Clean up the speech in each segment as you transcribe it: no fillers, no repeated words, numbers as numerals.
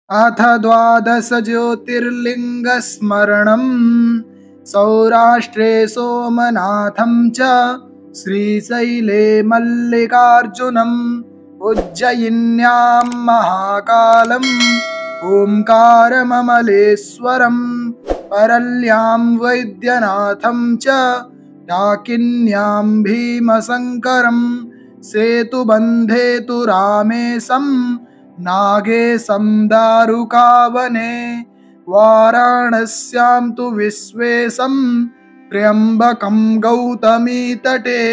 अथ द्वादश ज्योतिर्लिङ्गस्मरणम् सौराष्ट्रे सोमनाथं च श्रीशैले मल्लिकार्जुनम् उज्जयिन्यां महाकालम् ओङ्कारममलेश्वरम् परल्यां वैद्यनाथं च डाकिन्यां भीमशङ्करम् सेतुबन्धे तु रामेशम् नागेशं दारुकावने वाराणस्यां तु विश्वेशं त्र्यम्बकं गौतमीतटे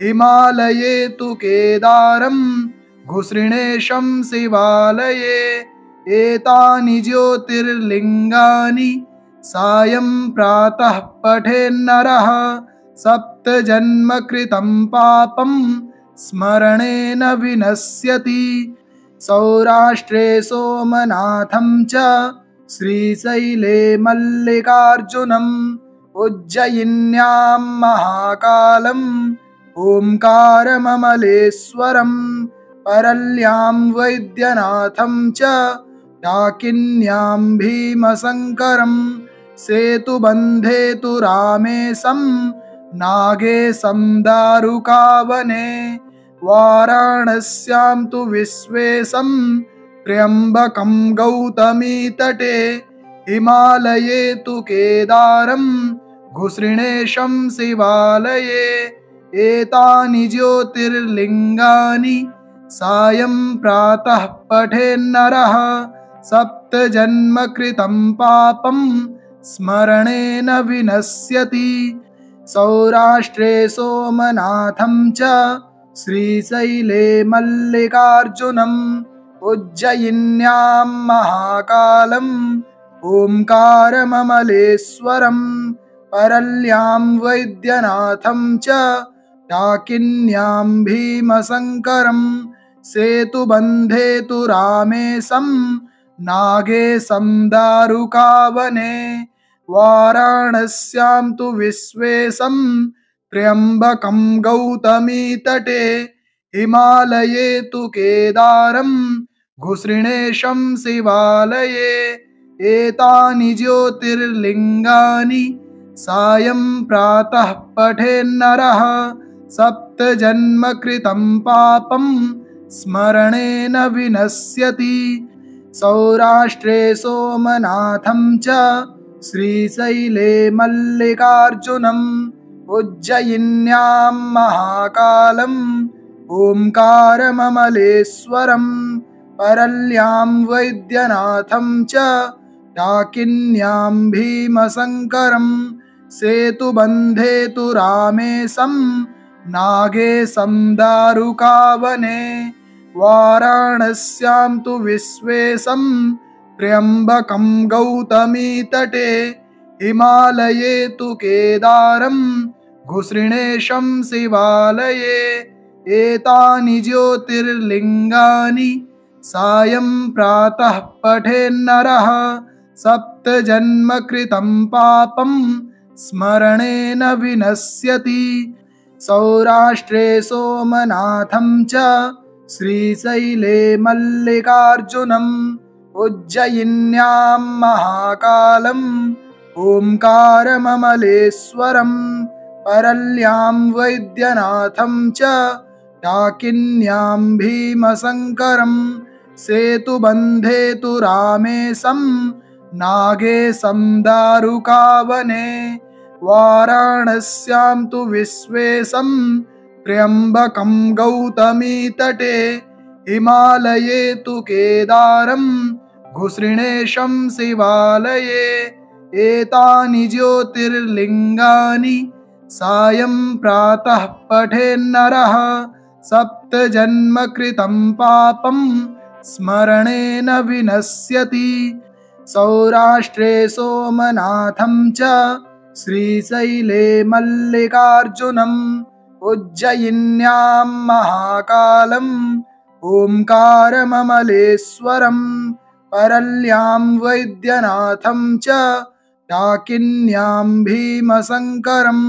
हिमालये तु केदारं घुसृणेशं शिवालये एतानि ज्योतिर्लिङ्गानि सायं प्रातः पठेन्नरः सप्तजन्मकृतं पापं स्मरणेन विनश्यति। सौराष्ट्रे सोमनाथं च श्रीशैले मल्लिकार्जुनम् उज्जयिन्यां महाकालम् ओङ्कारममलेश्वरम् परल्यां वैद्यनाथं च डाकिन्यां भीमशङ्करम् सेतुबन्धे तु रामेशं नागेशं दारुकावने वाराणस्यां तु विश्वेशं त्र्यम्बकं गौतमीतटे हिमालये तु केदारं घुसृणेशं शिवालये एतानि ज्योतिर्लिङ्गानि सायं प्रातः पठेन्नरः सप्तजन्मकृतं पापं स्मरणेन विनश्यति। सौराष्ट्रे सोमनाथं च श्रीशैले मल्लिकार्जुनम् उज्जयिन्यां महाकालम् ओङ्कारममलेश्वरम् परल्यां वैद्यनाथं च डाकिन्यां भीमशङ्करम् सेतुबन्धे तु रामेशं नागेशं दारुकावने वाराणस्यां तु विश्वेशं त्र्यम्बकं गौतमीतटे हिमालये तु केदारं घुसृणेशं शिवालये एतानि ज्योतिर्लिङ्गानि सायं प्रातः पठेन्नरः सप्तजन्मकृतं पापं स्मरणेन विनश्यति। सौराष्ट्रे सोमनाथं च श्रीशैले मल्लिकार्जुनम् उज्जयिन्यां महाकालम् ओङ्कारममलेश्वरम् परल्यां वैद्यनाथं च डाकिन्यां भीमशङ्करम् सेतुबन्धे तु रामेशं नागेशं दारुकावने वाराणस्यां तु विश्वेशं त्र्यम्बकं गौतमीतटे हिमालये तु केदारं घुसृणेशं शिवालये एतानि ज्योतिर्लिङ्गानि सायं प्रातः पठेन्नरः सप्तजन्मकृतं पापं स्मरणेन विनश्यति। सौराष्ट्रे सोमनाथं च श्रीशैले मल्लिकार्जुनम् उज्जयिन्यां महाकालम् ओङ्कारममलेश्वरम् परल्यां वैद्यनाथं च डाकिन्यां भीमशङ्करम् सेतुबन्धे तु रामेशं नागेशं दारुकावने वाराणस्यां तु विश्वेशं त्र्यम्बकं गौतमीतटे हिमालये तु केदारं घुसृणेशं शिवालये एतानि ज्योतिर्लिङ्गानि सायं प्रातः पठेन्नरः सप्तजन्मकृतं पापं स्मरणेन विनश्यति। सौराष्ट्रे सोमनाथं च श्रीशैले मल्लिकार्जुनम् उज्जयिन्यां महाकालम् ओङ्कारममलेश्वरम् परल्यां वैद्यनाथं च डाकिन्यां भीमशङ्करम्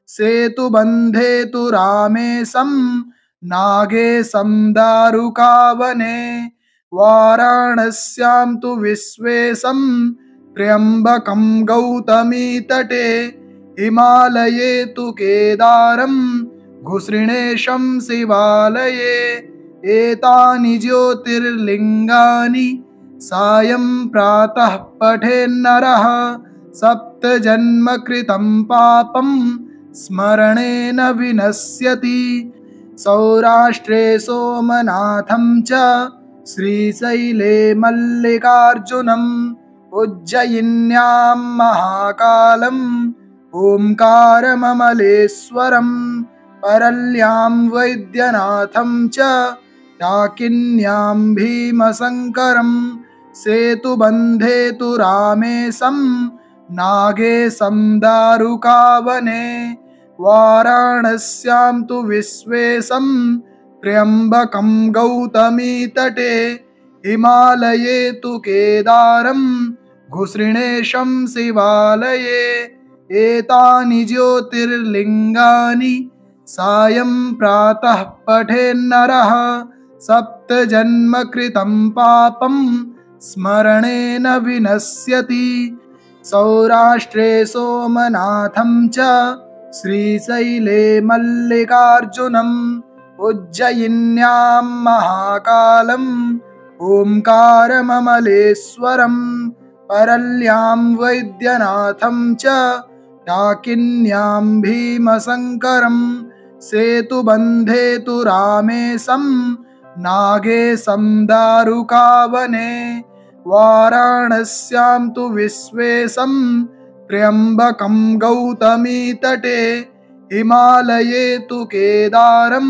सेतुबन्धे तु रामेशं नागेशं दारुकावने वाराणस्यां तु विश्वेशं त्र्यम्बकं गौतमीतटे हिमालये तु केदारं घुसृणेशं शिवालये एतानि ज्योतिर्लिङ्गानि सायं प्रातः पठेन्नरः सप्तजन्मकृतं पापं स्मरणेन विनश्यति। सौराष्ट्रे सोमनाथं च श्रीशैले मल्लिकार्जुनम् उज्जयिन्यां महाकालम् ओंकारममलेश्वरं परल्यां वैद्यनाथं च डाकिन्यां भीमशङ्करं सेतुबन्धे तु रामेशं नागेशं दारुकावने वाराणस्यां तु विश्वेशं त्र्यम्बकं गौतमीतटे हिमालये तु केदारं घुसृणेशं शिवालये एतानि ज्योतिर्लिङ्गानि सायं प्रातः पठेन्नरः सप्तजन्मकृतं पापं स्मरणेन विनश्यति। सौराष्ट्रे सोमनाथं च श्रीशैले मल्लिकार्जुनम् उज्जयिन्यां महाकालम् ओंकारममलेश्वरं परल्यां वैद्यनाथं च डाकिन्यां भीमशङ्करं सेतुबन्धे तु रामेशं नागेशं दारुकावने वाराणस्यां तु विश्वेशं त्र्यम्बकं गौतमीतटे हिमालये तु केदारं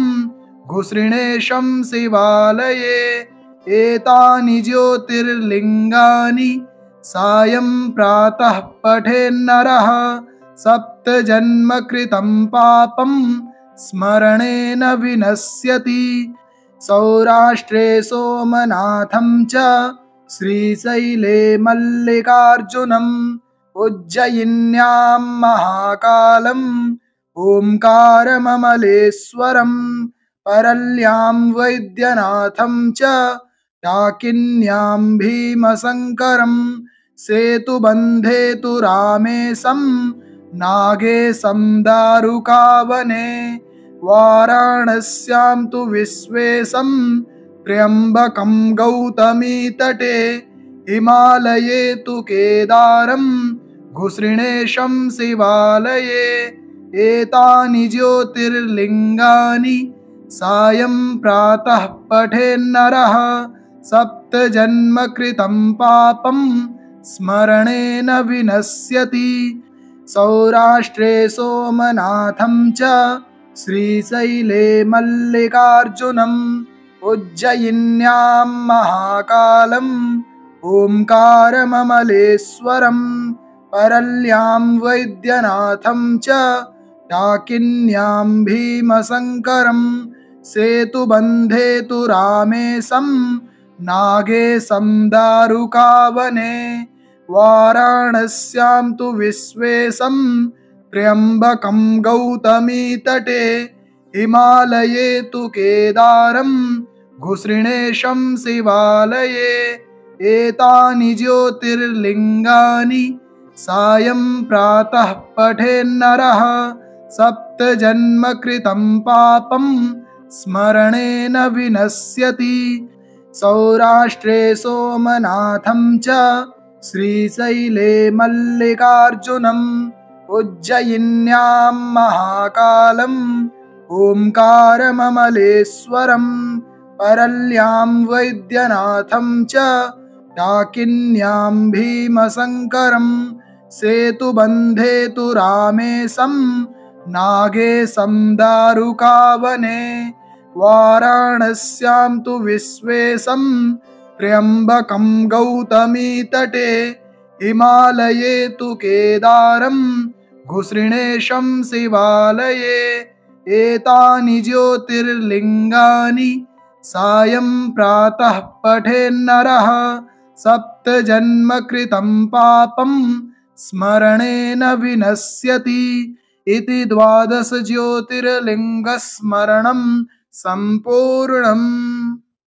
घुसृणेशं शिवालये एतानि ज्योतिर्लिङ्गानि सायं प्रातः पठेन्नरः सप्तजन्मकृतं पापं स्मरणेन विनश्यति। सौराष्ट्रे सोमनाथं च श्रीशैले मल्लिकार्जुनम् उज्जयिन्यां महाकालम् ओंकारममलेश्वरं परल्यां वैद्यनाथं च डाकिन्यां भीमशङ्करं सेतुबन्धे तु रामेशं नागेशं दारुकावने वाराणस्यां तु विश्वेशं त्र्यम्बकं गौतमीतटे हिमालये तु केदारं घुसृणेशं शिवालये एतानि ज्योतिर्लिङ्गानि सायं प्रातः पठेन्नरः सप्तजन्मकृतं पापं स्मरणेन विनश्यति। सौराष्ट्रे सोमनाथं च श्रीशैले मल्लिकार्जुनम् उज्जयिन्यां महाकालम् ओंकारममलेश्वरं परल्यां वैद्यनाथं च डाकिन्यां भीमशङ्करं सेतुबन्धे तु रामेशं नागेशं दारुकावने वाराणस्यां तु विश्वेशं त्र्यम्बकं गौतमीतटे हिमालये तु केदारं घुसृणेशं शिवालये एतानि ज्योतिर्लिङ्गानि सायं प्रातः पठेन्नरः सप्तजन्मकृतं पापं स्मरणेन विनश्यति। सौराष्ट्रे सोमनाथं च श्रीशैले मल्लिकार्जुनम् उज्जयिन्यां महाकालम् ओंकारममलेश्वरं परल्यां वैद्यनाथं च डाकिन्यां भीमशङ्करं सेतुबन्धे तु रामेशं नागेशं दारुकावने वाराणस्यां तु विश्वेशं त्र्यम्बकं गौतमीतटे हिमालये तु केदारं घुसृणेशं शिवालये एतानि ज्योतिर्लिङ्गानि सायं प्रातः पठेन्नरः सप्तजन्मकृतं पापं स्मरणेन विनश्यति। इति 12 ज्योतिर्लिङ्गस्मरणं सम्पूर्णम्।